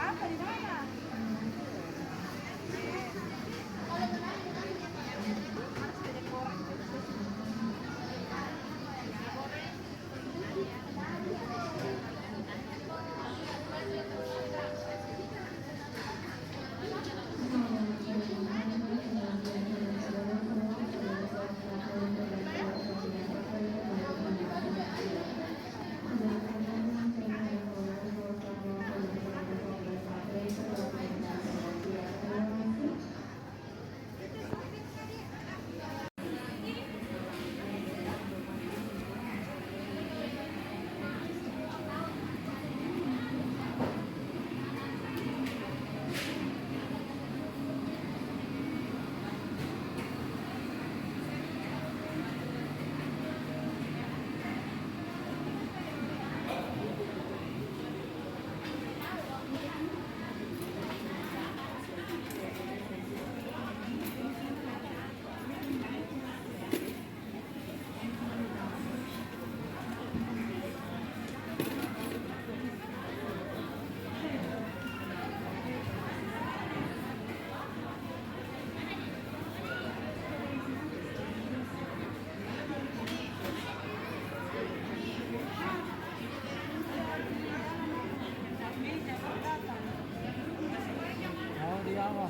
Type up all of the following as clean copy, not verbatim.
apa di mana? Oh, di ako.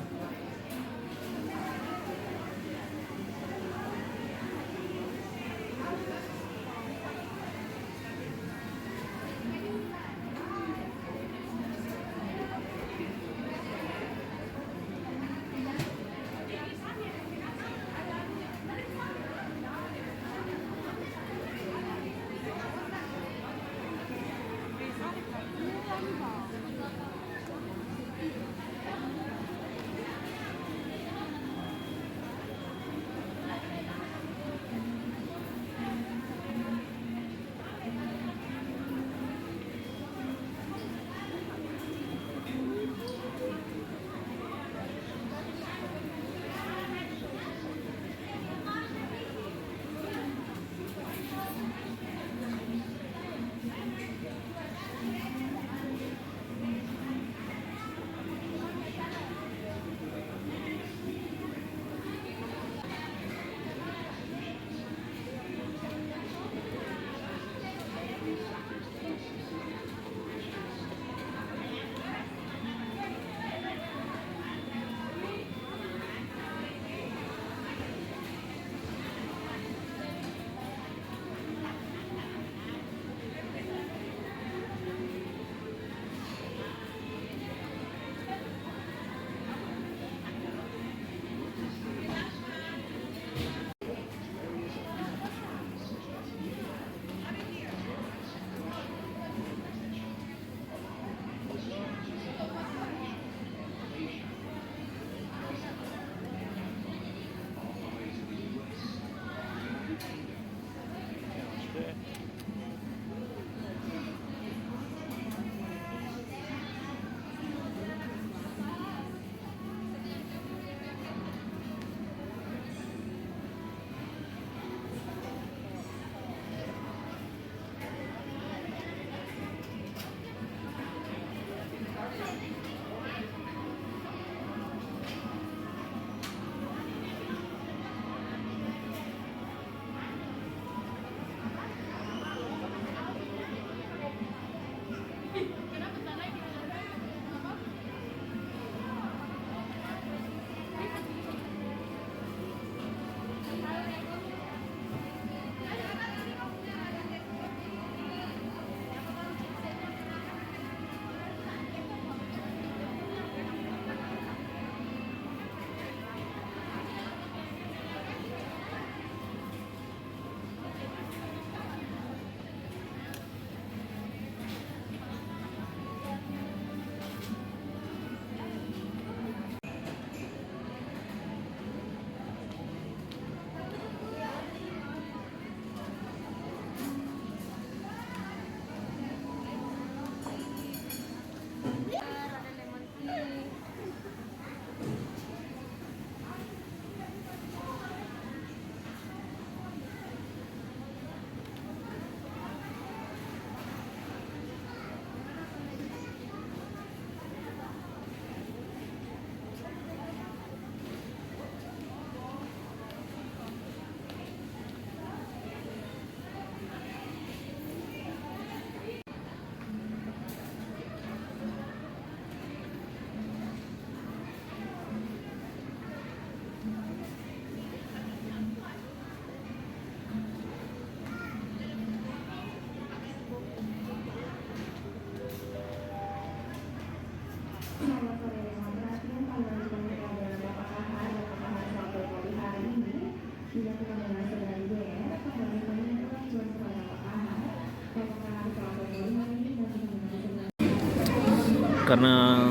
karena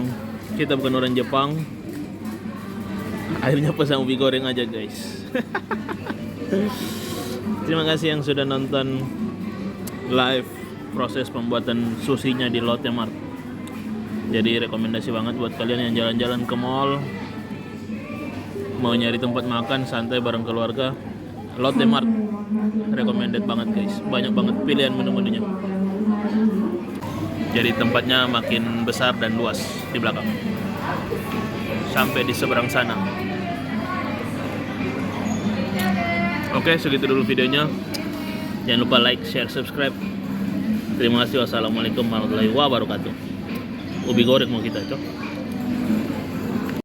kita bukan orang Jepang, akhirnya pesan ubi goreng aja guys. Terima kasih yang sudah nonton live proses pembuatan sushinya di Lotte Mart. Jadi rekomendasi banget buat kalian yang jalan-jalan ke mall, mau nyari tempat makan santai bareng keluarga. Lotte Mart recommended banget guys, banyak banget pilihan menu-menunya. Jadi tempatnya makin besar dan luas di belakang, sampai di seberang sana. Oke, segitu dulu videonya. Jangan lupa like, share, subscribe. Terima kasih. Wassalamualaikum warahmatullahi wabarakatuh. Ubi goreng mau kita cok.